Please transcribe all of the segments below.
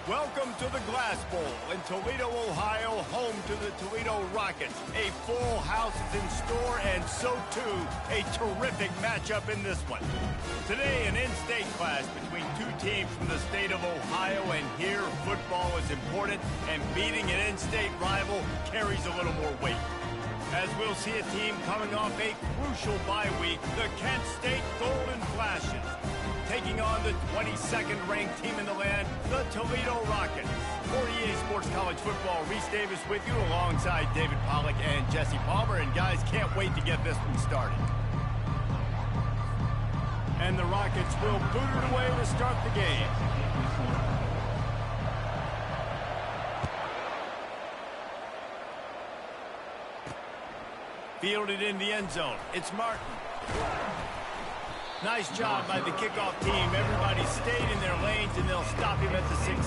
Welcome to the Glass Bowl in Toledo, Ohio, home to the Toledo Rockets. A full house is in store, and so too, a terrific matchup in this one. Today, an in-state clash between two teams from the state of Ohio, and here, football is important, and beating an in-state rival carries a little more weight. As we'll see a team coming off a crucial bye week, the Kent State Golden Flashes, taking on the 22nd ranked team in the land, the Toledo Rockets. For EA Sports College Football, Reese Davis with you alongside David Pollack and Jesse Palmer. And guys, can't wait to get this one started. And the Rockets will boot it away to start the game. Fielded in the end zone. It's Martin. Nice job by the kickoff team. Everybody stayed in their lanes, and they'll stop him at the 16.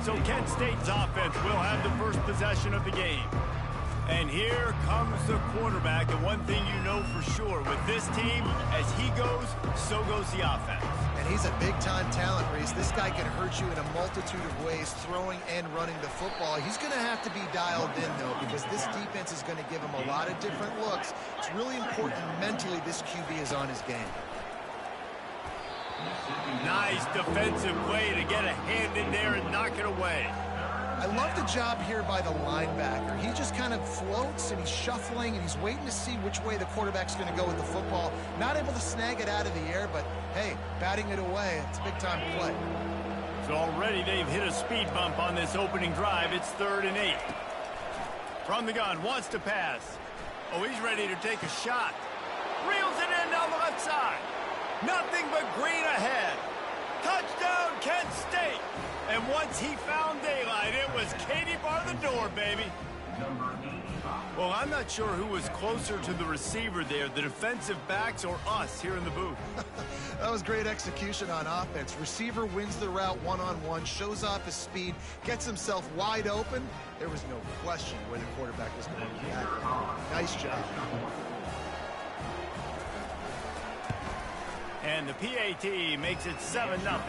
So Kent State's offense will have the first possession of the game. And here comes the quarterback. And one thing you know for sure, with this team, as he goes, so goes the offense. And he's a big-time talent, Reese. This guy can hurt you in a multitude of ways, throwing and running the football. He's going to have to be dialed in, though, because this defense is going to give him a lot of different looks. It's really important mentally this QB is on his game. Nice defensive play to get a hand in there and knock it away. I love the job here by the linebacker. He just kind of floats, and he's shuffling, and he's waiting to see which way the quarterback's going to go with the football. Not able to snag it out of the air, but, hey, batting it away, it's a big-time play. So already they've hit a speed bump on this opening drive. It's 3rd and 8. From the gun, wants to pass. Oh, he's ready to take a shot. Reels it in down the left side. Nothing but green ahead. Touchdown, Kent State. And once he found daylight, it was Katie bar the door, baby. Well, I'm not sure who was closer to the receiver there, the defensive backs or us here in the booth. That was great execution on offense. Receiver wins the route one-on-one, shows off his speed, gets himself wide open. There was no question where the quarterback was going to react. Nice job. And the PAT makes it 7-0.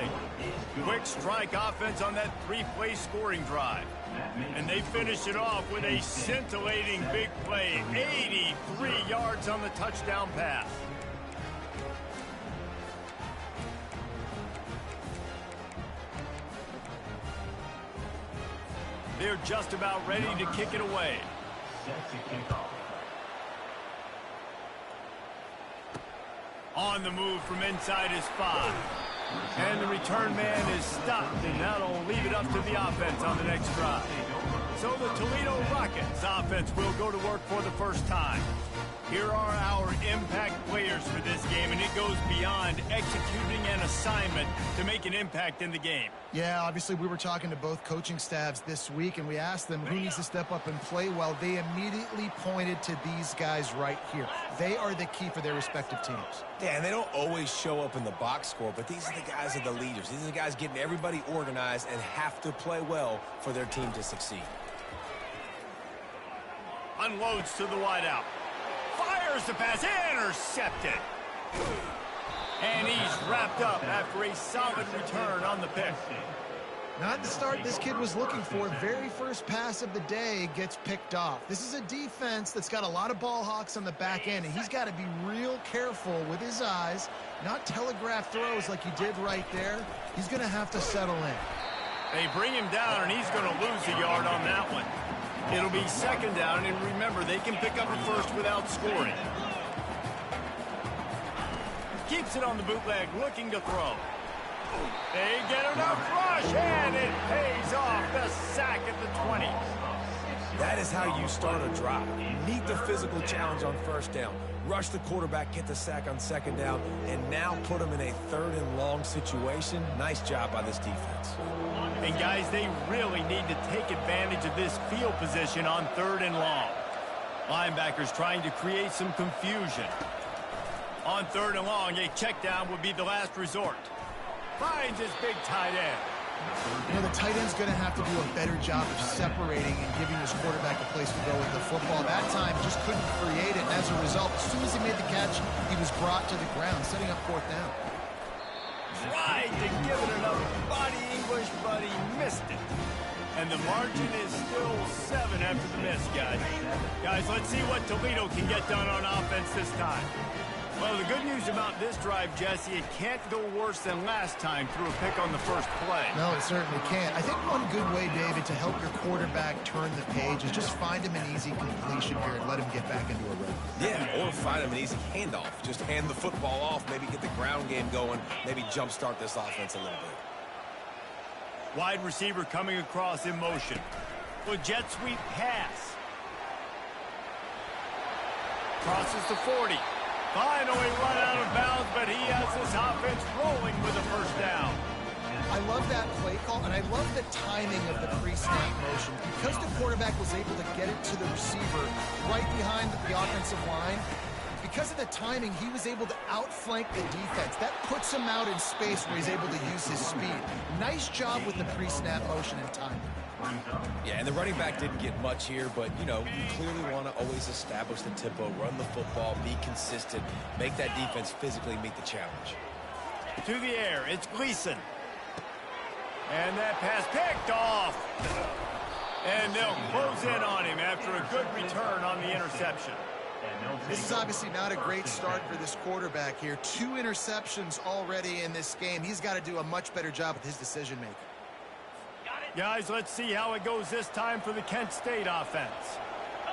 Quick strike offense on that 3-play scoring drive. And they finish it off with a scintillating big play. 83 yards on the touchdown pass. They're just about ready to kick it away. On the move from inside his 5. And the return man is stopped, and that'll leave it up to the offense on the next drive. So the Toledo Rockets offense will go to work for the first time. Here are our impact players for this game, and it goes beyond executing an assignment to make an impact in the game. Yeah, obviously we were talking to both coaching staffs this week, and we asked them who needs to step up and play well. They immediately pointed to these guys right here. They are the key for their respective teams. Yeah, and they don't always show up in the box score, but these are the guys that are the leaders. These are the guys getting everybody organized and have to play well for their team to succeed. Unloads to the wideout. Fires the pass, intercepted. And he's wrapped up after a solid return on the pick. Not the start this kid was looking for. Very first pass of the day gets picked off. This is a defense that's got a lot of ball hawks on the back end, and he's got to be real careful with his eyes, not telegraph throws like he did right there. He's going to have to settle in. They bring him down, and he's going to lose a yard on that one. It'll be 2nd down, and remember, they can pick up a first without scoring. Keeps it on the bootleg, looking to throw. They get enough rush, and it pays off. The sack at the 20. That is how you start a drive. Meet the physical challenge on 1st down. Rush the quarterback, get the sack on 2nd down, and now put him in a 3rd and long situation. Nice job by this defense. And guys, they really need to take advantage of this field position on 3rd and long. Linebackers trying to create some confusion. On 3rd and long, a check down would be the last resort. Finds his big tight end. You know, the tight end's going to have to do a better job of separating and giving his quarterback a place to go with the football. That time, just couldn't create it. And as a result, as soon as he made the catch, he was brought to the ground, setting up 4th down. tried to give it enough body English, but he missed it. And the margin is still 7 after the miss, guys. Guys, let's see what Toledo can get done on offense this time. Well, the good news about this drive, Jesse, it can't go worse than last time through a pick on the first play. No, it certainly can't. I think one good way, David, to help your quarterback turn the page is just find him an easy completion here and let him get back into a rhythm. Yeah, or find him an easy handoff. Just hand the football off, maybe get the ground game going, maybe jumpstart this offense a little bit. Wide receiver coming across in motion. Well, jet sweep pass. Crosses the 40. Finally run out of bounds, but he has this offense rolling with a first down. I love that play call, and I love the timing of the pre-snap motion. Because the quarterback was able to get it to the receiver right behind the offensive line, because of the timing, he was able to outflank the defense. That puts him out in space where he's able to use his speed. Nice job with the pre-snap motion and timing. Yeah, and the running back didn't get much here, but, you know, you clearly want to always establish the tempo, run the football, be consistent, make that defense physically meet the challenge. To the air, it's Gleason. And that pass picked off. And they'll close in on him after a good return on the interception. This is obviously not a great start for this quarterback here. 2 interceptions already in this game. He's got to do a much better job with his decision-making. Guys, let's see how it goes this time for the Kent State offense.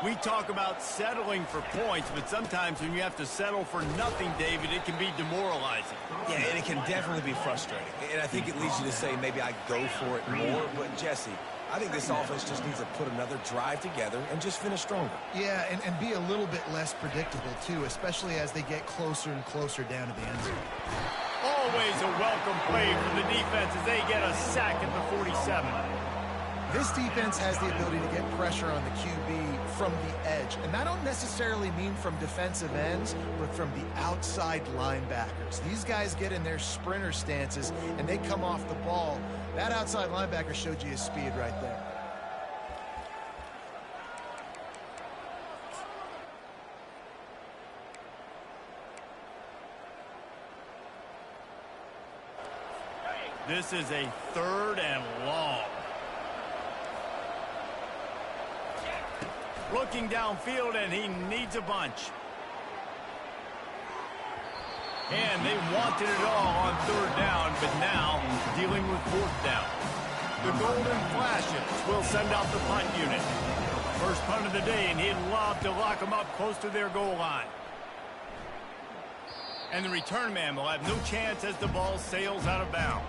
We talk about settling for points, but sometimes when you have to settle for nothing, David, it can be demoralizing. Yeah, and it can definitely be frustrating. And I think it leads you to say maybe I go for it more. But, Jesse, I think this offense just needs to put another drive together and just finish stronger. Yeah, and be a little bit less predictable, too, especially as they get closer and closer down to the end zone. Always a welcome play for the defense as they get a sack at the 47. This defense has the ability to get pressure on the QB from the edge. And I don't necessarily mean from defensive ends, but from the outside linebackers. These guys get in their sprinter stances, and they come off the ball. That outside linebacker showed you his speed right there. This is a 3rd and long. Looking downfield, and he needs a bunch. And they wanted it all on 3rd down, but now dealing with 4th down. The Golden Flashes will send out the punt unit. First punt of the day, and he'd love to lock them up close to their goal line. And the return man will have no chance as the ball sails out of bounds.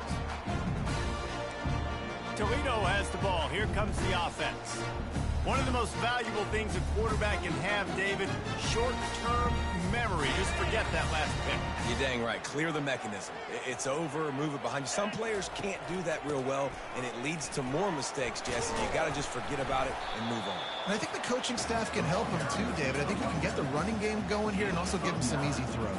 Toledo has the ball. Here comes the offense. One of the most valuable things a quarterback can have, David, short-term memory. Just forget that last pick. You're dang right. Clear the mechanism. It's over, move it behind you. Some players can't do that real well, and it leads to more mistakes, Jesse. You got to just forget about it and move on. And I think the coaching staff can help him too, David. I think he can get the running game going here and also give him some easy throws.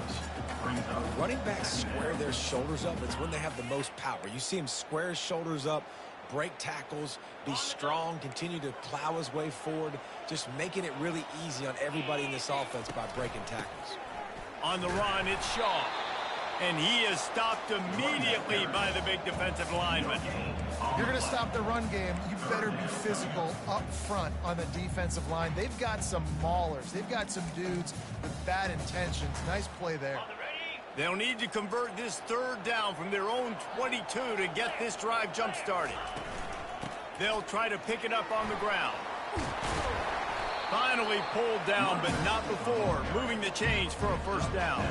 Running backs square their shoulders up. It's when they have the most power. You see him square his shoulders up, break tackles, be strong, continue to plow his way forward, just making it really easy on everybody in this offense by breaking tackles. On the run, it's Shaw. And he is stopped immediately by the big defensive lineman. If you're going to stop the run game, you better be physical up front on the defensive line. They've got some maulers. They've got some dudes with bad intentions. Nice play there. They'll need to convert this 3rd down from their own 22 to get this drive jump-started. They'll try to pick it up on the ground. Finally pulled down, but not before moving the chains for a first down.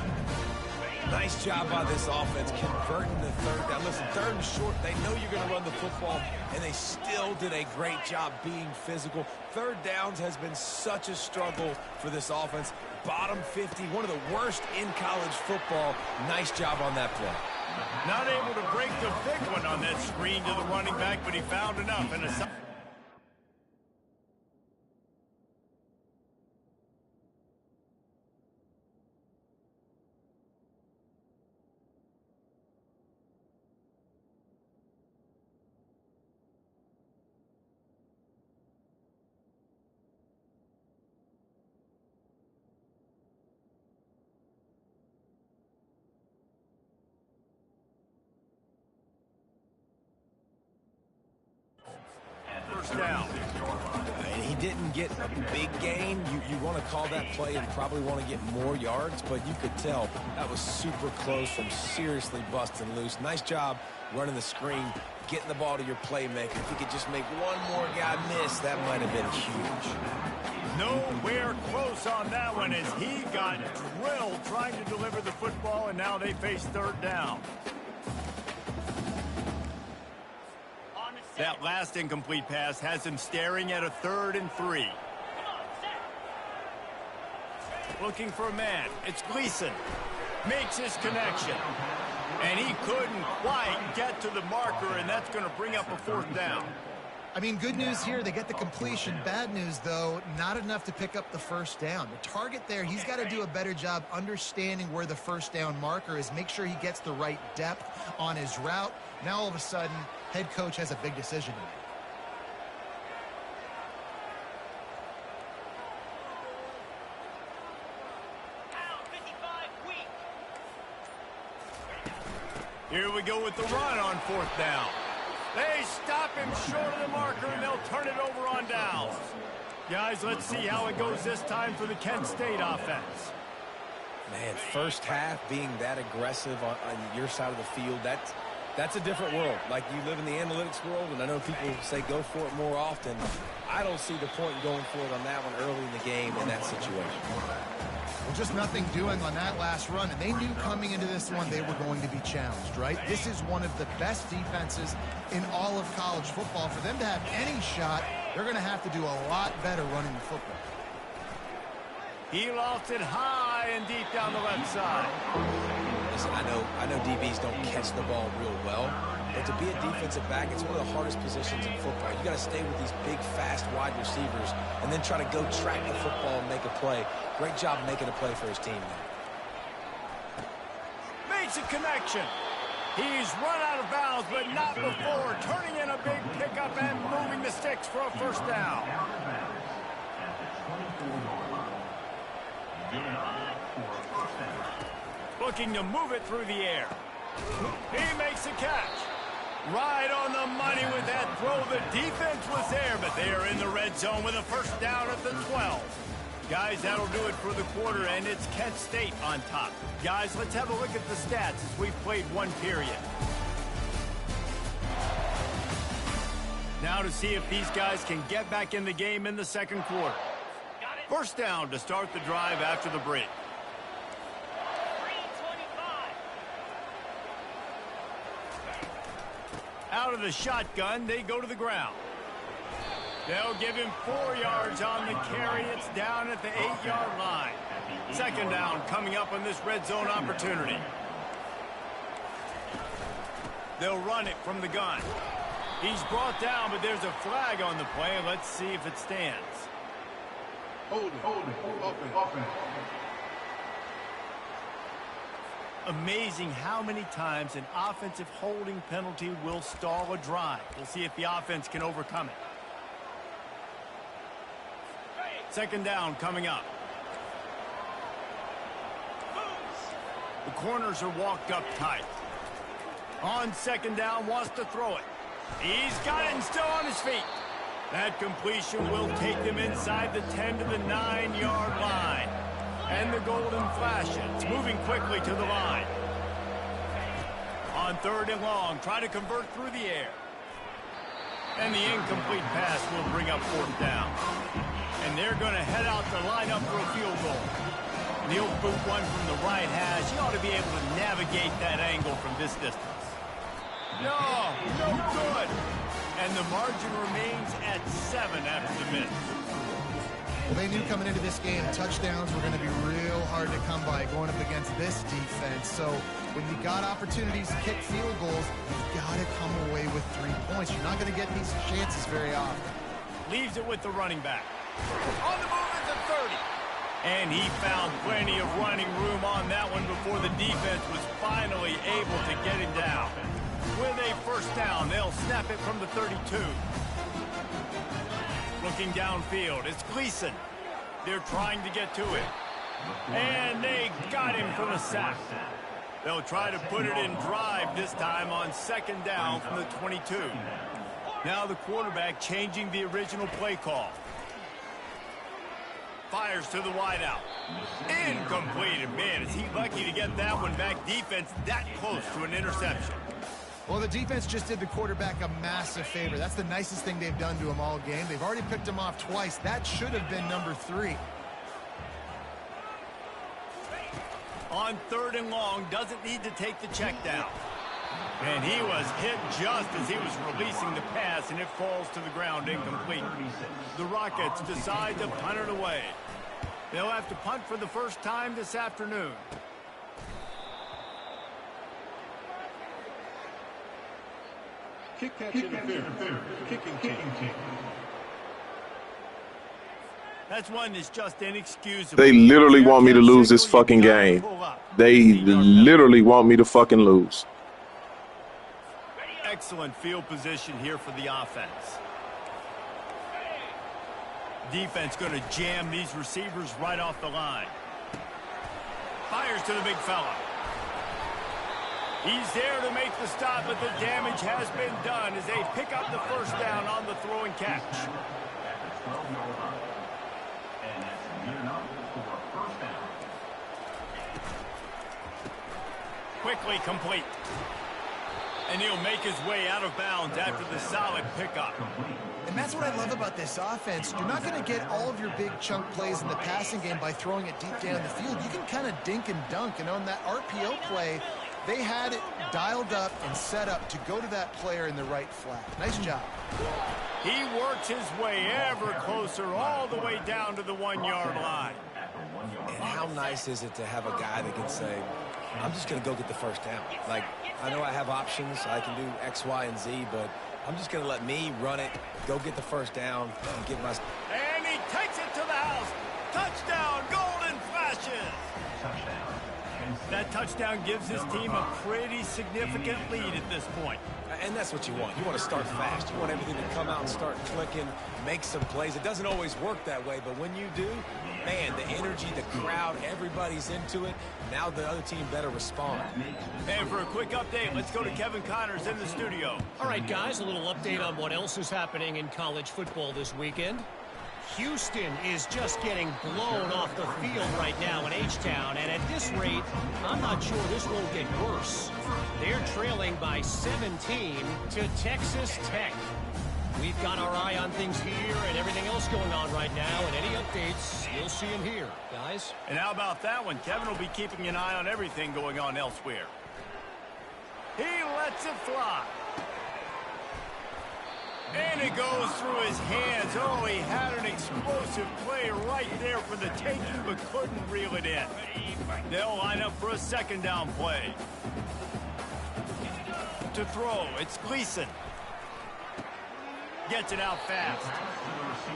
Nice job by this offense converting the 3rd down. Listen, 3rd and short, they know you're going to run the football, and they still did a great job being physical. 3rd downs has been such a struggle for this offense. Bottom 50, one of the worst in college football. Nice job on that play. Not able to break the big one on that screen to the running back, but he found enough. And a didn't get a big gain. You want to call that play and probably want to get more yards, but you could tell that was super close from seriously busting loose. Nice job running the screen, getting the ball to your playmaker. If you could just make one more guy miss, that might have been huge. Nowhere close on that one as he got drilled trying to deliver the football, and now they face third down. That last incomplete pass has him staring at a 3rd and 3. Looking for a man. It's Gleason. Makes his connection. And he couldn't quite get to the marker, and that's going to bring up a 4th down. I mean, good news here, they get the completion. Bad news, though, not enough to pick up the 1st down. The target there, he's got to do a better job understanding where the 1st down marker is, make sure he gets the right depth on his route. Now, all of a sudden, head coach has a big decision to make. Here we go with the run on 4th down. They stop him short of the marker, and they'll turn it over on downs. Guys, let's see how it goes this time for the Kent State offense. Man, first half being that aggressive on your side of the field, that's a different world. Like, you live in the analytics world, and I know people say go for it more often. I don't see the point in going for it on that one early in the game in that situation. Well, just nothing doing on that last run, and they knew coming into this one they were going to be challenged, right? This is one of the best defenses in all of college football. For them to have any shot, they're going to have to do a lot better running the football. He lost it high and deep down the left side. Listen, I know DBs don't catch the ball real well, but to be a defensive back, it's one of the hardest positions in football. You got to stay with these big, fast wide receivers and then try to go track the football and make a play. Great job making a play for his team there. Makes a connection. He's run out of bounds, but not before turning in a big pickup and moving the sticks for a 1st down. Looking to move it through the air. He makes a catch. Right on the money with that throw. The defense was there, but they are in the red zone with a 1st down at the 12. Guys, that'll do it for the quarter, and it's Kent State on top. Guys, let's have a look at the stats as we've played one period. Now to see if these guys can get back in the game in the 2nd quarter. 1st down to start the drive after the break. Out of the shotgun, they go to the ground. They'll give him 4 yards on the carry. It's down at the 8-yard line. 2nd down coming up on this red zone opportunity. They'll run it from the gun. He's brought down, but there's a flag on the play. Let's see if it stands. Hold it, open. Amazing how many times an offensive holding penalty will stall a drive. We'll see if the offense can overcome it. 2nd down coming up. The corners are walked up tight. On 2nd down, wants to throw it. He's got it and still on his feet. That completion will take them inside the 10 to the 9-yard line. And the golden flashes, moving quickly to the line. On 3rd and long, trying to convert through the air. And the incomplete pass will bring up 4th down. And they're going to head out to line up for a field goal. And he'll boot one from the right hash. He ought to be able to navigate that angle from this distance. No good. And the margin remains at 7 after the minute. Well, they knew coming into this game, touchdowns were going to be real hard to come by going up against this defense. So when you got opportunities to kick field goals, you've got to come away with 3 points. You're not going to get these chances very often. Leaves it with the running back. On the move at the 30. And he found plenty of running room on that one before the defense was finally able to get him down. With a 1st down, they'll snap it from the 32. Looking downfield, it's Gleason. They're trying to get to it. And they got him for the sack. They'll try to put it in drive this time on 2nd down from the 22. Now the quarterback changing the original play call. fires to the wideout. Incomplete. And man, is he lucky to get that one back. Defense that close to an interception. Well, the defense just did the quarterback a massive favor. That's the nicest thing they've done to him all game. They've already picked him off twice. That should have been number 3. On 3rd and long, doesn't need to take the check down. And he was hit just as he was releasing the pass, and it falls to the ground incomplete. The Rockets decide to punt it away. They'll have to punt for the first time this afternoon. Kick catch interference. Kicking team. That's one that's just inexcusable. They literally want me to lose this fucking game. They literally want me to fucking lose. Excellent field position here for the offense. Defense going to jam these receivers right off the line. Fires to the big fella. He's there to make the stop, but the damage has been done as they pick up the first down on the throw and catch. Quickly complete. And he'll make his way out of bounds after the solid pickup. And that's what I love about this offense. You're not going to get all of your big chunk plays in the passing game by throwing it deep down the field. You can kind of dink and dunk. And on that RPO play, they had it dialed up and set up to go to that player in the right flat. Nice job. He works his way ever closer all the way down to the 1-yard line. And how nice is it to have a guy that can say, I'm just going to go get the first down. Like, I know I have options. I can do X, Y, and Z, but I'm just going to let me run it, go get the first down, and get my... And he takes it to the house. Touchdown, golden flashes. That touchdown gives his team a pretty significant lead at this point. And that's what you want. You want to start fast. You want everything to come out and start clicking, make some plays. It doesn't always work that way, but when you do, man, the energy, the crowd, everybody's into it. Now the other team better respond. And for a quick update, let's go to Kevin Connors in the studio. All right, guys, a little update on what else is happening in college football this weekend. Houston is just getting blown off the field right now in H-Town, and at this rate, I'm not sure this won't get worse. They're trailing by 17 to Texas Tech. We've got our eye on things here and everything else going on right now, and any updates, you'll see them here, guys. And how about that one? Kevin will be keeping an eye on everything going on elsewhere. He lets it fly. And it goes through his hands. Oh, he had an explosive play right there for the taking, but couldn't reel it in. They'll line up for a second down play. To throw, it's Gleason. Gets it out fast.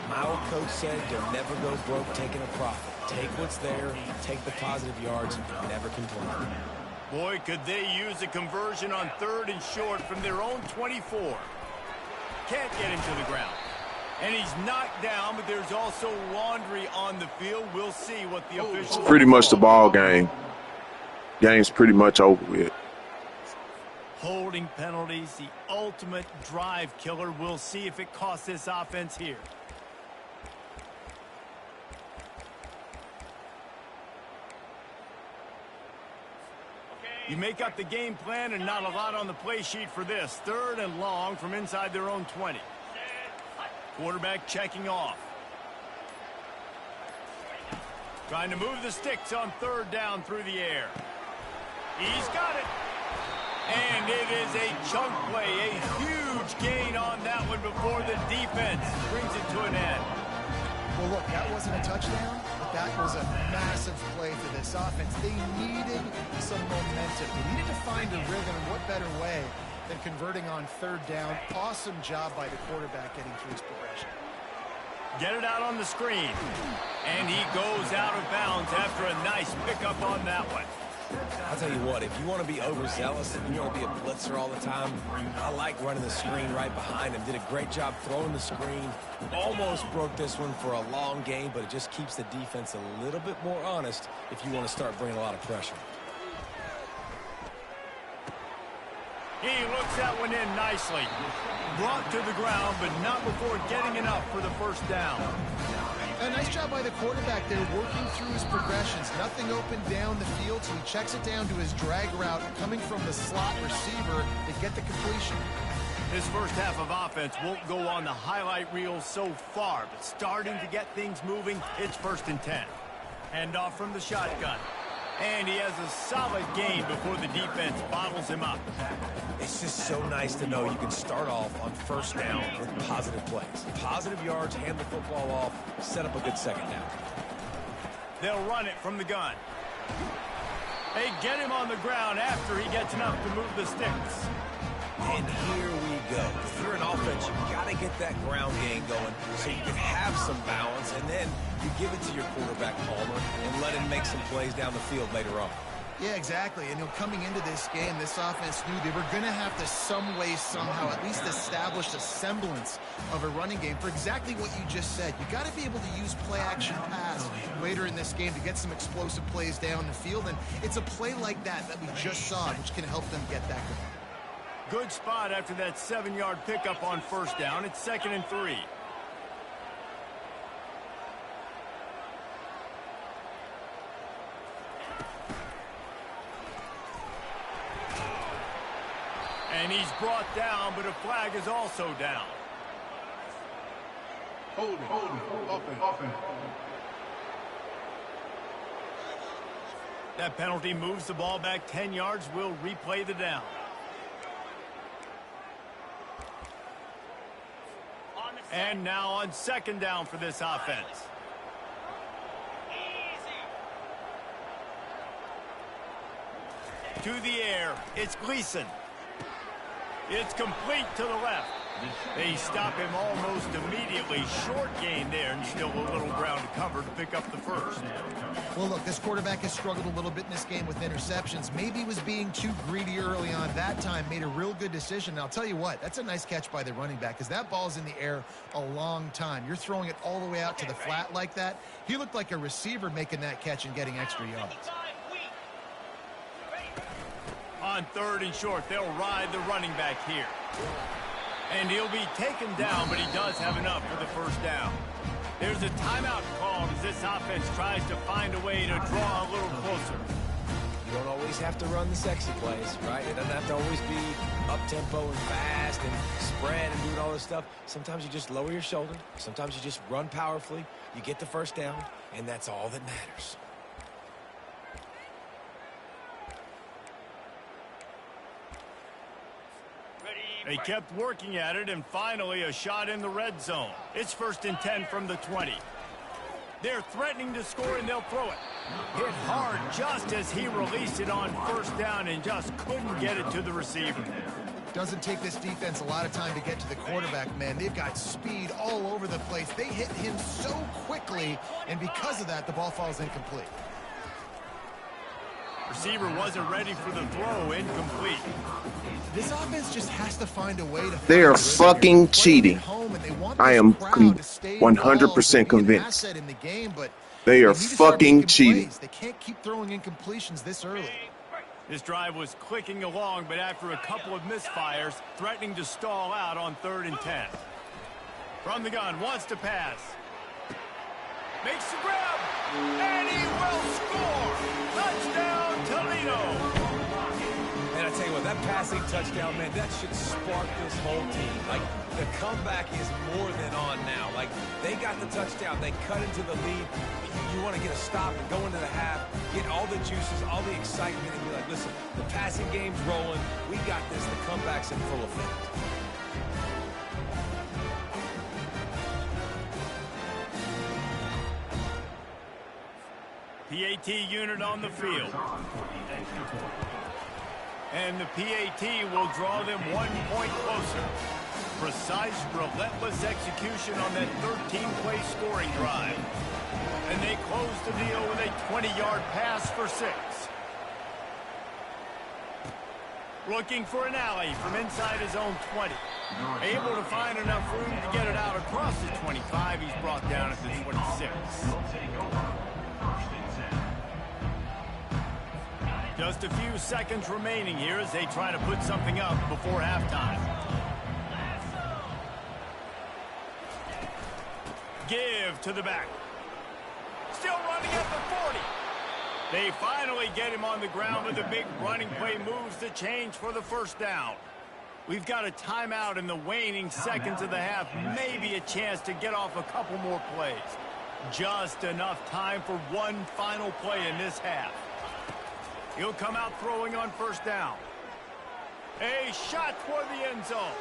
My old coach said you'll never go broke taking a profit. Take what's there, take the positive yards, and never complain. Boy, could they use a conversion on 3rd and short from their own 24. Can't get him to the ground. And he's knocked down, but there's also laundry on the field. We'll see what the officials... Pretty much the ball game. Game's pretty much over with. Holding penalties, the ultimate drive killer. We'll see if it costs this offense here. You make up the game plan and not a lot on the play sheet for this. 3rd and long from inside their own 20. Quarterback checking off. Trying to move the sticks on 3rd down through the air. He's got it. And it is a chunk play, a huge gain on that one before the defense brings it to an end. Well, look, that wasn't a touchdown, but that was a massive play for this offense. They needed some momentum. They needed to find a rhythm, and what better way than converting on 3rd down. Awesome job by the quarterback getting through his progression. Get it out on the screen. And he goes out of bounds after a nice pickup on that one. I'll tell you what, if you want to be overzealous and you want to be a blitzer all the time, I like running the screen right behind him. Did a great job throwing the screen. Almost broke this one for a long game, but it just keeps the defense a little bit more honest if you want to start bringing a lot of pressure. He looks that one in nicely. Brought to the ground, but not before getting enough for the first down. A nice job by the quarterback there, working through his progressions. Nothing open down the field, so he checks it down to his drag route coming from the slot receiver to get the completion. This first half of offense won't go on the highlight reel so far, but starting to get things moving, it's 1st and 10. Hand off from the shotgun. And he has a solid gain before the defense bottles him up. It's just so nice to know you can start off on 1st down with positive plays. Positive yards, hand the football off, set up a good 2nd down. They'll run it from the gun. They get him on the ground after he gets enough to move the sticks. And here we go. If you're an offense, you've got to get that ground game going so you can have some balance, and then you give it to your quarterback, Palmer, and let him make some plays down the field later on. Yeah, exactly. And coming into this game, this offense knew they were going to have to some way, somehow, at least establish a semblance of a running game for exactly what you just said. You got to be able to use play-action pass later in this game to get some explosive plays down the field, and it's a play like that we just saw, which can help them get that going. Good spot after that 7-yard pickup on 1st down. It's 2nd and 3. And he's brought down, but a flag is also down. Holding, offense. That penalty moves the ball back 10 yards. We'll replay the down. And now on 2nd down for this offense. To the air, it's Gleason. It's complete to the left. They stop him almost immediately. Short gain there, and still a little ground to cover to pick up the 1st. Well, look, this quarterback has struggled a little bit in this game with interceptions. Maybe he was being too greedy early on. That time made a real good decision. And I'll tell you what, that's a nice catch by the running back, because that ball's in the air a long time. You're throwing it all the way out to the flat like that. He looked like a receiver making that catch and getting extra yards. On 3rd and short, they'll ride the running back here. And he'll be taken down, but he does have enough for the 1st down. There's a timeout called as this offense tries to find a way to draw a little closer. You don't always have to run the sexy plays, right? It doesn't have to always be up-tempo and fast and spread and doing all this stuff. Sometimes you just lower your shoulder. Sometimes you just run powerfully. You get the 1st down, and that's all that matters. They kept working at it, and finally a shot in the red zone. It's 1st and 10 from the 20. They're threatening to score, and they'll throw it. Hit hard just as he released it on 1st down and just couldn't get it to the receiver. Doesn't take this defense a lot of time to get to the quarterback, man. They've got speed all over the place. They hit him so quickly, and because of that, the ball falls incomplete. Receiver wasn't ready for the throw, incomplete. This offense just has to find a way to... They are fucking cheating. I am 100% convinced. They are fucking cheating. They can't keep throwing incompletions this early. This drive was clicking along, but after a couple of misfires, threatening to stall out on 3rd and 10. From the gun, wants to pass. Makes the grab, and he will score. Touchdown, Toledo. And I tell you what, that passing touchdown, man, that should spark this whole team. Like, the comeback is more than on now. Like, they got the touchdown. They cut into the lead. You want to get a stop and go into the half, get all the juices, all the excitement, and be like, listen, the passing game's rolling. We got this. The comeback's in full effect. PAT unit on the field. And the PAT will draw them 1 point closer. Precise, relentless execution on that 13-play scoring drive. And they close the deal with a 20-yard pass for 6. Looking for an alley from inside his own 20. Able to find enough room to get it out across the 25. He's brought down at the 26. Just a few seconds remaining here as they try to put something up before halftime. Give to the back. Still running at the 40. They finally get him on the ground with a big running play moves the change for the first down. We've got a timeout in the waning seconds of the half. Maybe a chance to get off a couple more plays. Just enough time for one final play in this half. He'll come out throwing on first down. A shot toward the end zone.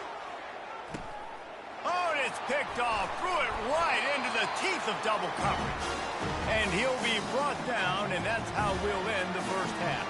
Oh, and it's picked off. Threw it right into the teeth of double coverage. And he'll be brought down, and that's how we'll end the first half.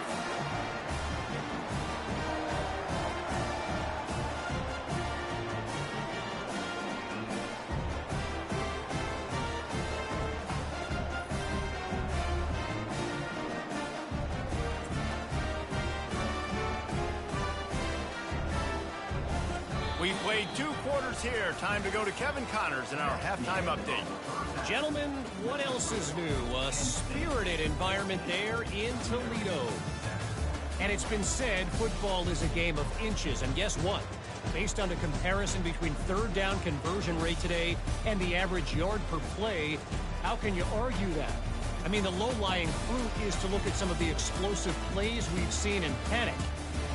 We played 2 quarters here. Time to go to Kevin Connors in our halftime update. Gentlemen, what else is new? A spirited environment there in Toledo. And it's been said football is a game of inches. And guess what? Based on a comparison between third down conversion rate today and the average yard per play, how can you argue that? I mean, the low-lying fruit is to look at some of the explosive plays we've seen in panic.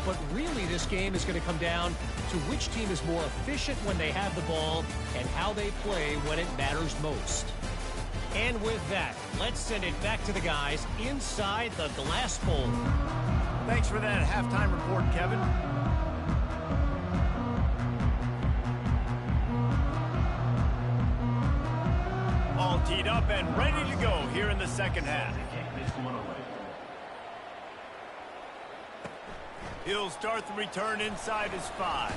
But really, this game is going to come down to which team is more efficient when they have the ball and how they play when it matters most. And with that, let's send it back to the guys inside the glass bowl. Thanks for that halftime report, Kevin. All teed up and ready to go here in the second half. He'll start the return inside his 5.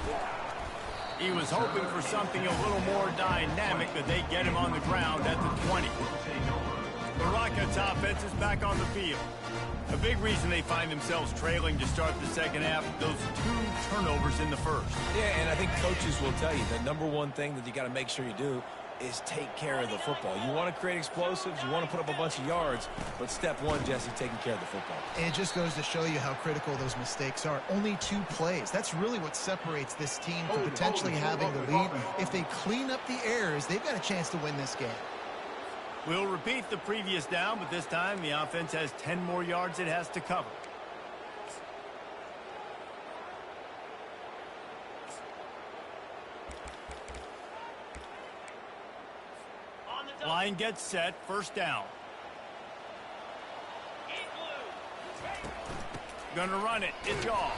He was hoping for something a little more dynamic, but they get him on the ground at the 20. The Rockets offense is back on the field. A big reason they find themselves trailing to start the second half, those 2 turnovers in the first. Yeah, and I think coaches will tell you the number one thing that you got to make sure you do is take care of the football. You want to create explosives, you want to put up a bunch of yards, but step one, Jesse, taking care of the football. And it just goes to show you how critical those mistakes are. Only 2 plays. That's really what separates this team from potentially having the lead. If they clean up the errors, they've got a chance to win this game. We'll repeat the previous down, but this time the offense has 10 more yards it has to cover. Line gets set, first down. Gonna run it, it's off.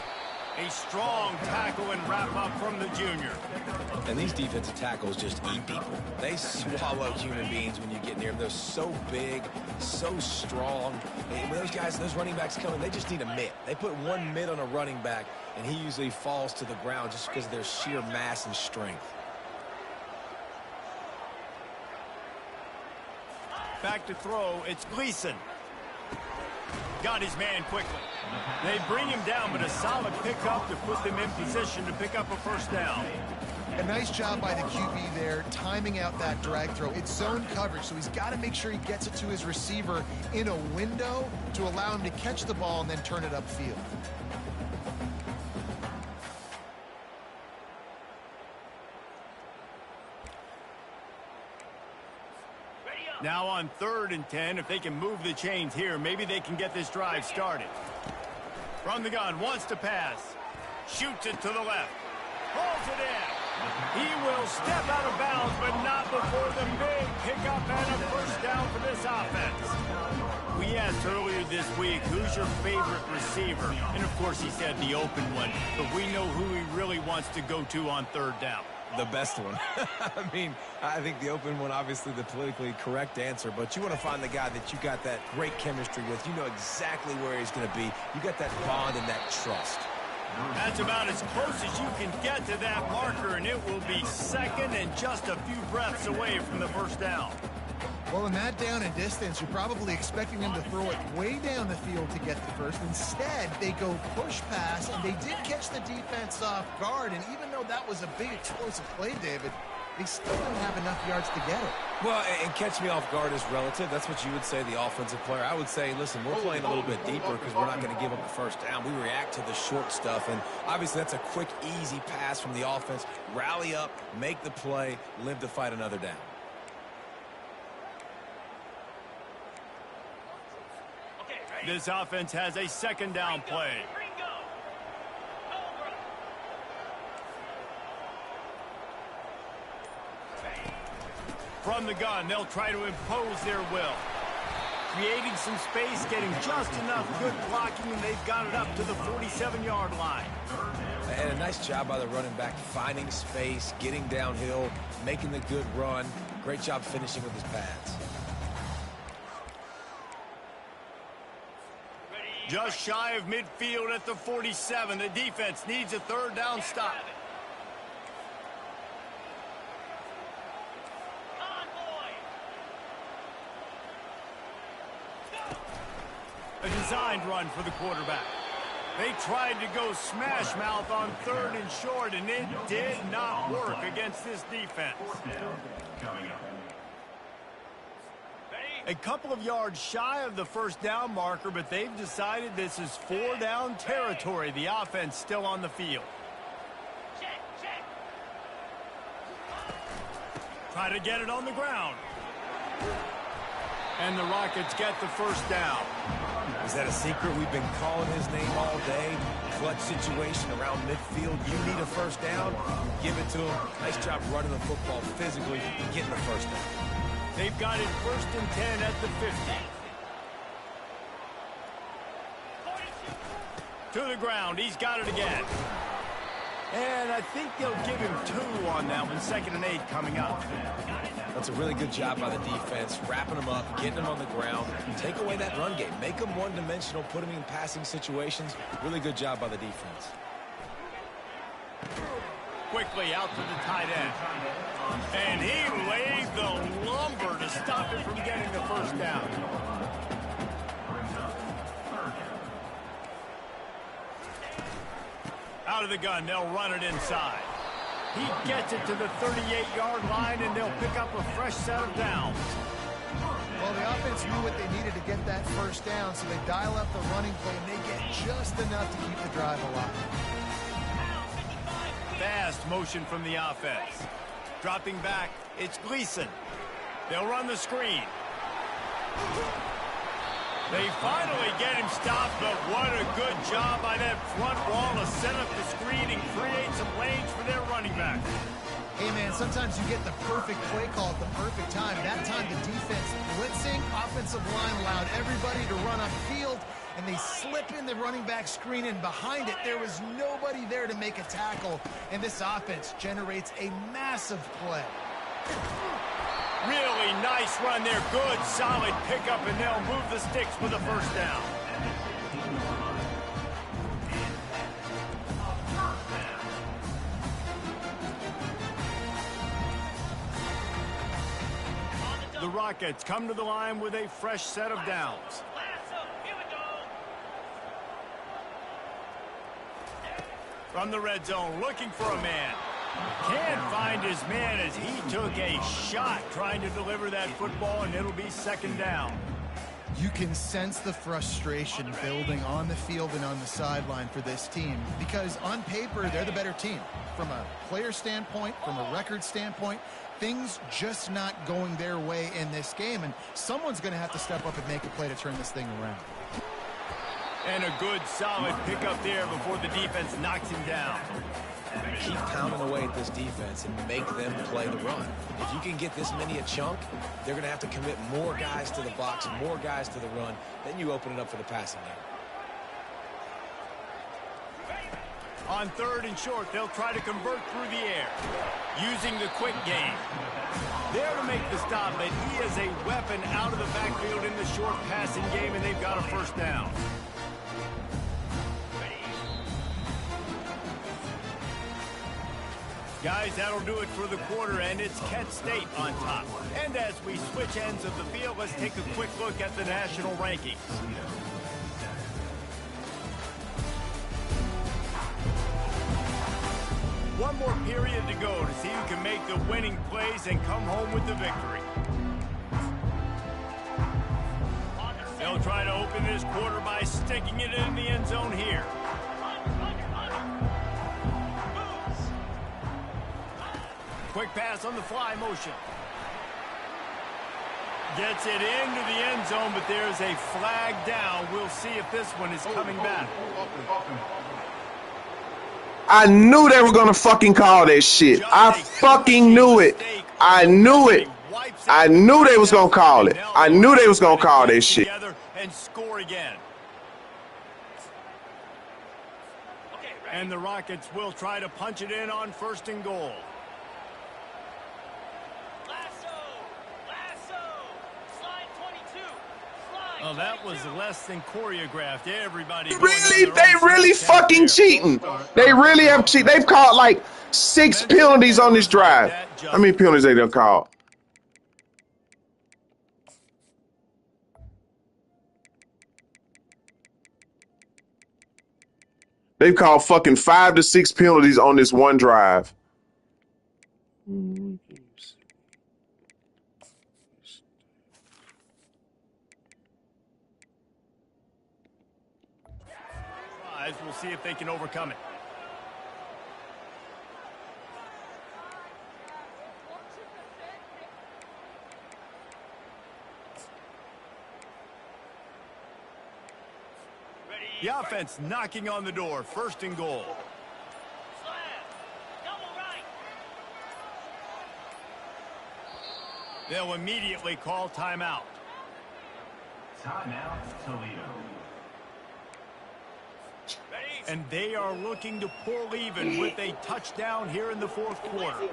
A strong tackle and wrap up from the junior. And these defensive tackles just eat people. They swallow human beings when you get near them. They're so big, so strong. And when those guys, those running backs come in, they just need a mitt. They put one mitt on a running back, and he usually falls to the ground just because of their sheer mass and strength. Back to throw, it's Gleason. Got his man quickly. They bring him down, but a solid pickup to put them in position to pick up a first down. A nice job by the QB there, timing out that drag throw. It's zone coverage, so he's got to make sure he gets it to his receiver in a window to allow him to catch the ball and then turn it upfield. Now on 3rd and 10, if they can move the chains here, maybe they can get this drive started. From the gun, wants to pass. Shoots it to the left. Pulls it in. He will step out of bounds, but not before the big pickup and a first down for this offense. We asked earlier this week, who's your favorite receiver? And of course he said the open one, but we know who he really wants to go to on 3rd down. The best one. I mean, I think the open one, obviously the politically correct answer, but you want to find the guy that you got that great chemistry with. You know exactly where he's going to be. You got that bond and that trust. That's about as close as you can get to that marker, and it will be second and just a few breaths away from the first down. Well, in that down and distance, you're probably expecting them to throw it way down the field to get the first. Instead, they go push pass, and they did catch the defense off guard. And even though that was a big explosive play, David, they still didn't have enough yards to get it. Well, and catch me off guard is relative. That's what you would say, the offensive player. I would say, listen, we're playing a little bit deeper because we're not going to give up the first down. We react to the short stuff, and obviously that's a quick, easy pass from the offense. Rally up, make the play, live to fight another down. This offense has a second down play. From the gun, they'll try to impose their will. Creating some space, getting just enough good blocking, and they've got it up to the 47-yard line. And a nice job by the running back, finding space, getting downhill, making the good run. Great job finishing with his pads. Just shy of midfield at the 47. The defense needs a third down stop. A designed run for the quarterback. They tried to go smash mouth on 3rd and short, and it did not work against this defense. A couple of yards shy of the first down marker, but they've decided this is 4 down territory. The offense still on the field. Try to get it on the ground. And the Rockets get the first down. Is that a secret? We've been calling his name all day. Clutch situation around midfield. You need a first down, give it to him. Nice job running the football physically and getting the first down. They've got it 1st and 10 at the 50. To the ground. He's got it again. And I think they'll give him 2 on that one. 2nd and 8 coming up. That's a really good job by the defense, wrapping them up, getting them on the ground. Take away that run game. Make them one-dimensional, put them in passing situations. Really good job by the defense. Quickly out to the tight end. And he laid the lumber to stop it from getting the first down. Out of the gun, they'll run it inside. He gets it to the 38-yard line, and they'll pick up a fresh set of downs. Well, the offense knew what they needed to get that first down, so they dial up the running play, and they get just enough to keep the drive alive. Fast motion from the offense. Dropping back, it's Gleason. They'll run the screen. They finally get him stopped, but what a good job by that front wall to set up the screen and create some lanes for their running back. Hey, man, sometimes you get the perfect play call at the perfect time. That time the defense blitzing, offensive line allowed everybody to run upfield, and they slip in the running back screen, and behind it, there was nobody there to make a tackle, and this offense generates a massive play. Really nice run there. Good, solid pickup, and they'll move the sticks for the first down. The Rockets come to the line with a fresh set of downs. From the red zone, looking for a man. Can't find his man as he took a shot trying to deliver that football, and it'll be 2nd down. You can sense the frustration building on the field and on the sideline for this team because on paper, they're the better team. From a player standpoint, from a record standpoint, things just not going their way in this game, and someone's going to have to step up and make a play to turn this thing around. And a good, solid pickup there before the defense knocks him down. Keep pounding away at this defense and make them play the run. If you can get this many a chunk, they're going to have to commit more guys to the box, more guys to the run. Then you open it up for the passing game. On 3rd and short, they'll try to convert through the air, using the quick game. There to make the stop, but he is a weapon out of the backfield in the short passing game, and they've got a first down. Guys, that'll do it for the quarter, and it's Kent State on top. And as we switch ends of the field, let's take a quick look at the national rankings. One more period to go to see who can make the winning plays and come home with the victory. They'll try to open this quarter by sticking it in the end zone here. Quick pass on the fly motion. Gets it into the end zone, but there's a flag down. We'll see if this one is coming back. I knew they were going to fucking call that shit. I fucking knew it. I knew it. I knew they was going to call it. I knew they was going to call that shit. And score again. And the Rockets will try to punch it in on 1st and goal. Oh, that was less than choreographed. Everybody they really fucking cheating. They really have cheated. They've called like 6 penalties on this drive. How many penalties they done called? They've called fucking 5 to 6 penalties on this one drive. We'll see if they can overcome it. The offense knocking on the door. 1st and goal. They'll immediately call timeout. Timeout, Toledo. And they are looking to pull even with a touchdown here in the 4th quarter.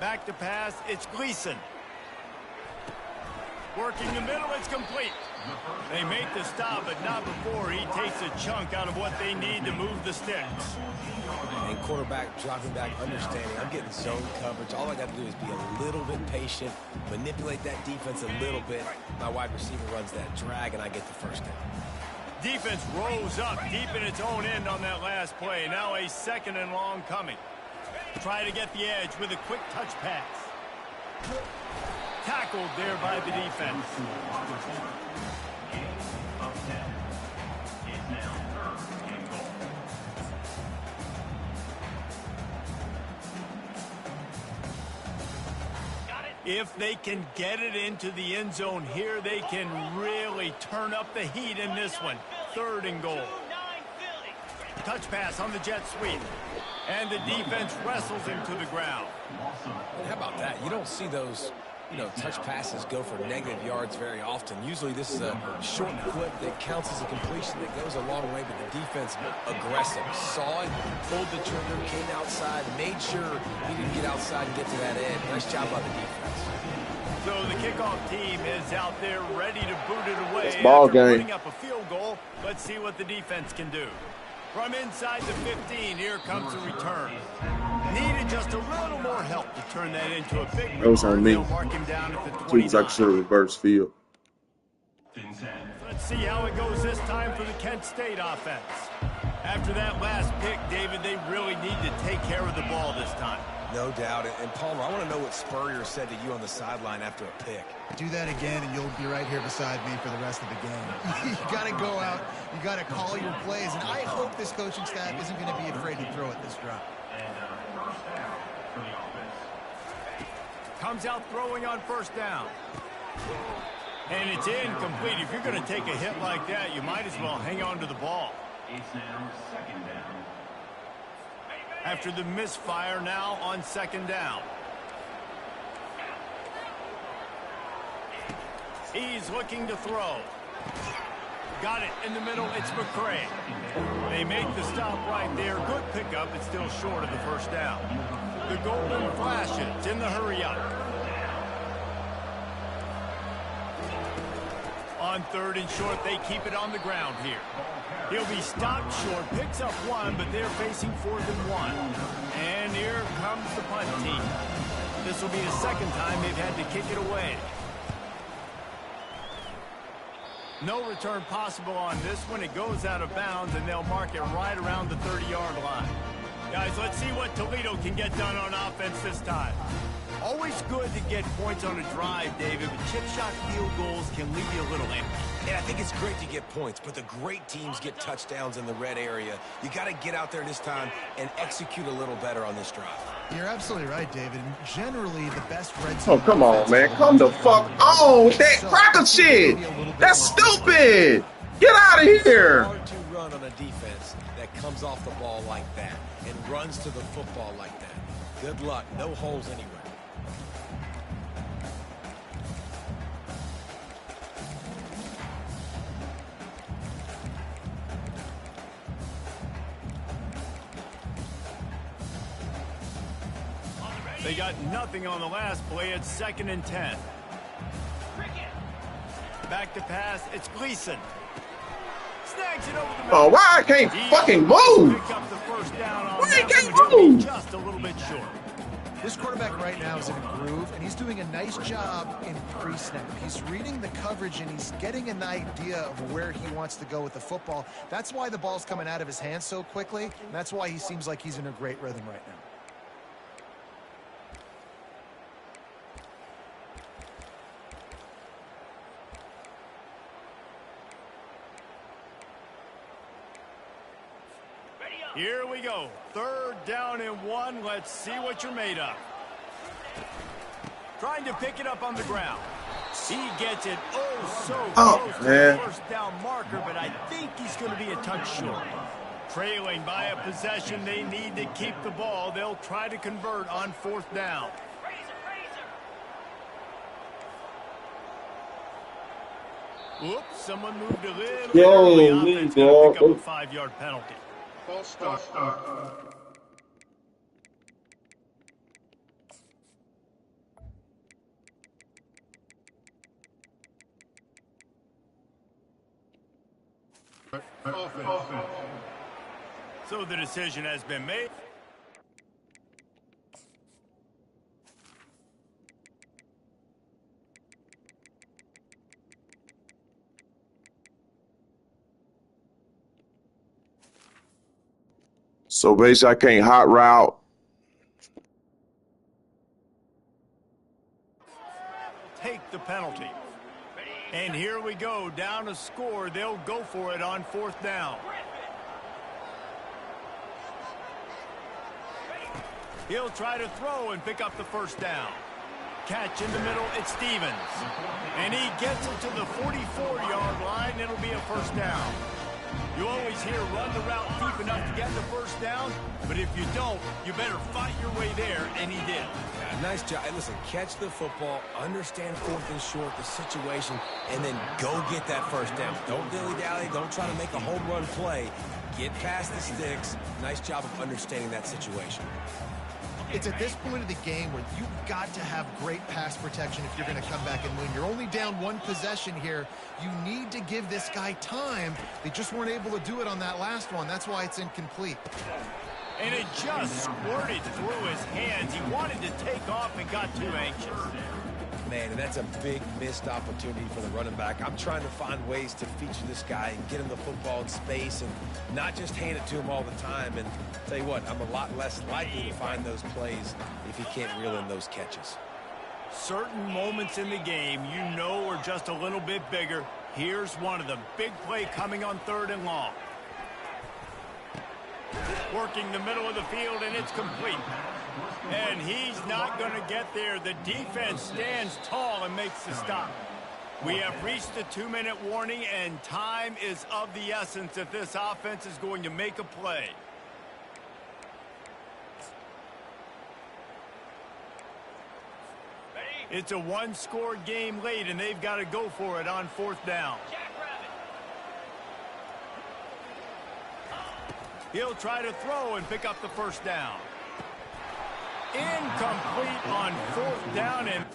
Back to pass, it's Gleason. Working the middle, it's complete. They make the stop, but not before he takes a chunk out of what they need to move the sticks. And quarterback dropping back, understanding I'm getting zone coverage. All I got to do is be a little bit patient, manipulate that defense a little bit. My wide receiver runs that drag, and I get the 1st down. Defense rose up deep in its own end on that last play. Now a 2nd and long coming. Try to get the edge with a quick touch pass. Tackled there by the defense. If they can get it into the end zone here, they can really turn up the heat in this one. 3rd and goal. Touch pass on the jet sweep. And the defense wrestles him to the ground. And how about that? You don't see those, touch passes go for negative yards very often. Usually this is a short clip that counts as a completion that goes a long way, but the defense aggressive. Saw it, pulled the trigger, came outside, made sure he didn't get outside and get to that edge. Nice job by the defense. So the kickoff team is out there ready to boot it away. It's ball game. Putting up a field goal. Let's see what the defense can do. From inside the 15, here comes a return. Needed just a little more help to turn that into a big return. That was on me. They'll mark him down at the 29. Seems like should have reversed field. Let's see how it goes this time for the Kent State offense. After that last pick, David, they really need to take care of the ball this time. No doubt. And Palmer, I want to know what Spurrier said to you on the sideline after a pick. Do that again, and you'll be right here beside me for the rest of the game. You got to go out. You got to call your plays, and I hope this coaching staff isn't going to be afraid to throw it this drive. Comes out throwing on 1st down. And it's incomplete. If you're going to take a hit like that, you might as well hang on to the ball. It's now 2nd down. After the misfire, now on 2nd down. He's looking to throw. Got it in the middle. It's McCray. They make the stop right there. Good pickup. It's still short of the 1st down. The golden flashes in the hurry up. On 3rd and short, they keep it on the ground here. He'll be stopped short, picks up 1, but they're facing 4th and 1. And here comes the punt team. This will be the 2nd time they've had to kick it away. No return possible on this one. It goes out of bounds, and they'll mark it right around the 30-yard line. Guys, let's see what Toledo can get done on offense this time. Always good to get points on a drive, David, but chip shot field goals can leave you a little empty. And I think it's great to get points, but the great teams get touchdowns in the red area. You got to get out there this time and execute a little better on this drive. You're absolutely right, David. Generally, the best red Oh, zone. come on, man. Come the fuck on with that cracker shit. That's stupid. Get out of here. Hard to run on a defense that comes off the ball like that and runs to the football like that. Good luck. No holes anywhere. They got nothing on the last play. It's 2nd and 10. Back to pass. It's Gleason. Snags it over the middle. Oh, why I can't fucking move? Pick up the first down on Why I that can't one, but he'll be move? just a little bit short. This quarterback right now is in a groove, and he's doing a nice job in pre-snap. He's reading the coverage, and he's getting an idea of where he wants to go with the football. That's why the ball's coming out of his hands so quickly, and that's why he seems like he's in a great rhythm right now. Here we go. 3rd down and 1. Let's see what you're made of. Trying to pick it up on the ground. He gets it so close to the first down marker, but I think he's going to be a touch short. Trailing by a possession, they need to keep the ball. They'll try to convert on 4th down. Whoops, someone moved a little early. Offense going to pick up a 5-yard penalty. False start. Offense. So the decision has been made. So basically, I can't hot route. Take the penalty. And here we go, down a score. They'll go for it on 4th down. He'll try to throw and pick up the first down. Catch in the middle, it's Stevens. And he gets it to the 44-yard line. It'll be a first down. You always hear run the route deep enough to get the first down, but if you don't, you better fight your way there, and he did. Yeah, nice job. Hey, listen, catch the football, understand 4th and short, the situation, and then go get that first down. Don't dilly-dally. Don't try to make a home run play. Get past the sticks. Nice job of understanding that situation. It's at this point of the game where you've got to have great pass protection if you're going to come back and win. You're only down 1 possession here. You need to give this guy time. They just weren't able to do it on that last one. That's why it's incomplete. And it just squirted through his hands. He wanted to take off and got too anxious. Man, and that's a big missed opportunity for the running back. I'm trying to find ways to feature this guy and get him the football in space and not just hand it to him all the time. And tell you what, I'm a lot less likely to find those plays if he can't reel in those catches. Certain moments in the game you know are just a little bit bigger. Here's one of them. Big play coming on 3rd and long. Working the middle of the field, and it's complete. And he's not going to get there. The defense stands tall and makes the stop. We have reached the 2-minute warning, and time is of the essence if this offense is going to make a play. It's a 1-score game late, and they've got to go for it on 4th down. He'll try to throw and pick up the first down. Incomplete on 4th down, and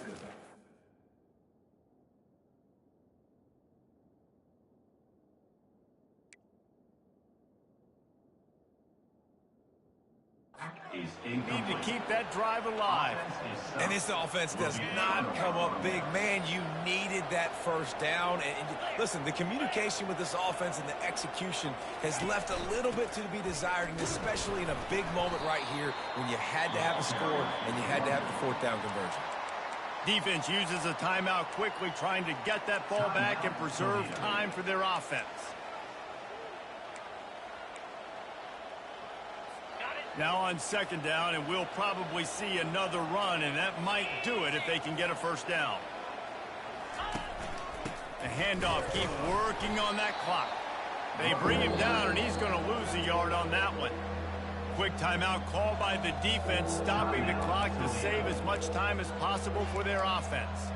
need to keep that drive alive. And this offense does not come up big. Man, you needed that first down. And listen, the communication with this offense and the execution has left a little bit to be desired, and especially in a big moment right here when you had to have a score and you had to have the 4th down conversion. Defense uses a timeout quickly, trying to get that ball back and preserve time for their offense. Now on second down, and we'll probably see another run, and that might do it if they can get a first down. The handoff, keep working on that clock. They bring him down, and he's going to lose a yard on that one. Quick timeout called by the defense, stopping the clock to save as much time as possible for their offense.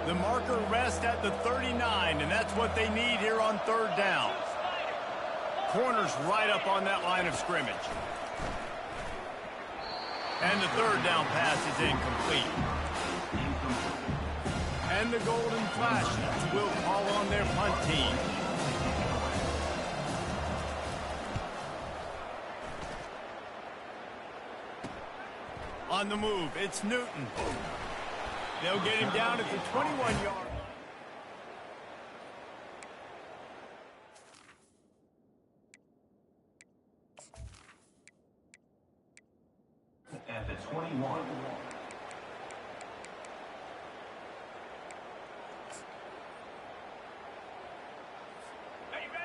The marker rests at the 39, and that's what they need here on third down. Corner's right up on that line of scrimmage. And the third down pass is incomplete. And the Golden Flashes will call on their punt team. On the move, it's Newton. They'll get him down at the 21-yard line. At the 21.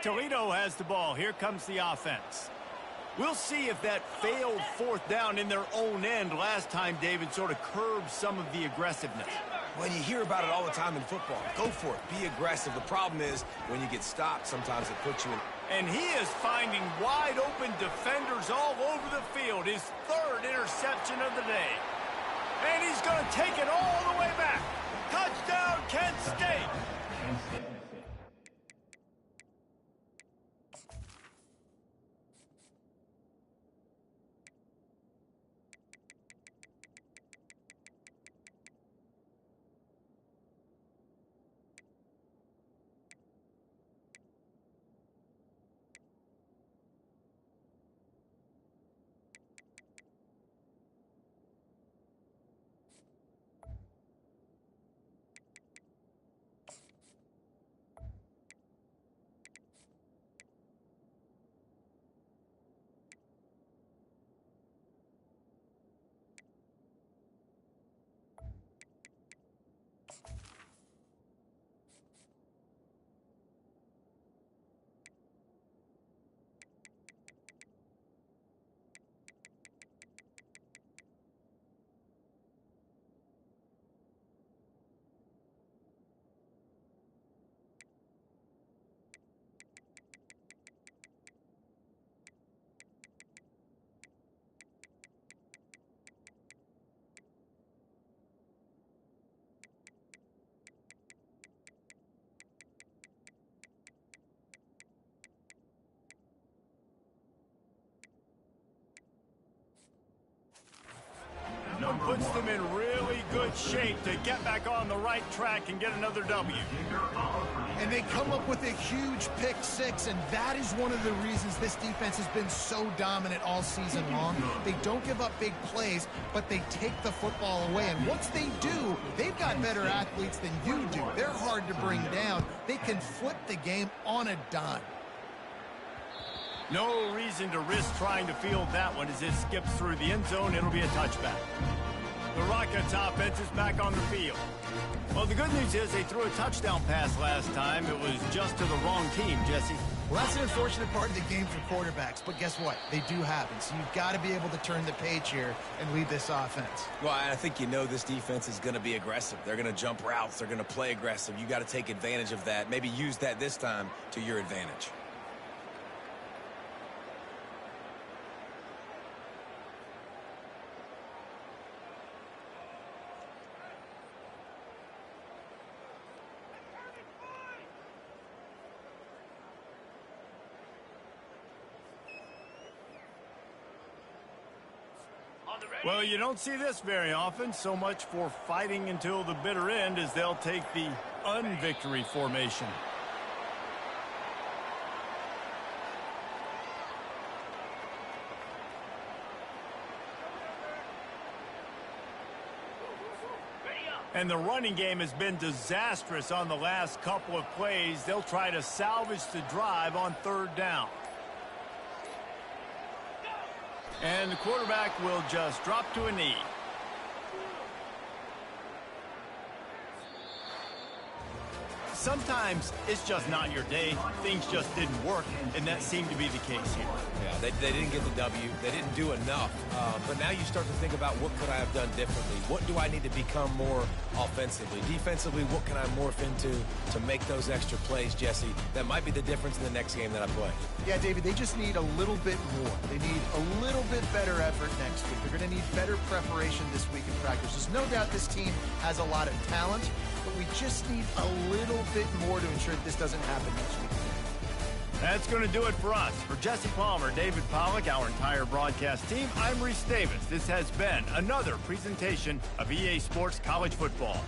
Toledo has the ball. Here comes the offense. We'll see if that failed fourth down in their own end last time, David, sort of curbed some of the aggressiveness. Well, you hear about it all the time in football. Go for it. Be aggressive. The problem is when you get stopped, sometimes it puts you in. And he is finding wide open defenders all over the field. His third interception of the day. And he's going to take it all the way back. Touchdown, Kent State. Puts them in really good shape to get back on the right track and get another W. And they come up with a huge pick six, and that is one of the reasons this defense has been so dominant all season long. They don't give up big plays, but they take the football away. And once they do, they've got better athletes than you do. They're hard to bring down. They can flip the game on a dime. No reason to risk trying to field that one as it skips through the end zone. It'll be a touchback. The Rockets offense is back on the field. Well, the good news is they threw a touchdown pass last time. It was just to the wrong team, Jesse. Well, that's an unfortunate part of the game for quarterbacks, but guess what? They do happen, so you've got to be able to turn the page here and lead this offense. Well, I think you know this defense is going to be aggressive. They're going to jump routes. They're going to play aggressive. You got to take advantage of that. Maybe use that this time to your advantage. Well, you don't see this very often. So much for fighting until the bitter end as they'll take the unvictory formation. And the running game has been disastrous on the last couple of plays. They'll try to salvage the drive on third down. And the quarterback will just drop to a knee. Sometimes it's just not your day. Things just didn't work, and that seemed to be the case here. Yeah, they didn't get the W. They didn't do enough. But now you start to think about what could I have done differently? What do I need to become more offensively? Defensively, what can I morph into to make those extra plays, Jesse? That might be the difference in the next game that I play. Yeah, David, they just need a little bit more. They need a little bit better effort next week. They're going to need better preparation this week in practice. There's no doubt this team has a lot of talent, but we just need a little bit more to ensure that this doesn't happen next week. That's going to do it for us. For Jesse Palmer, David Pollack, our entire broadcast team, I'm Reese Davis. This has been another presentation of EA Sports College Football.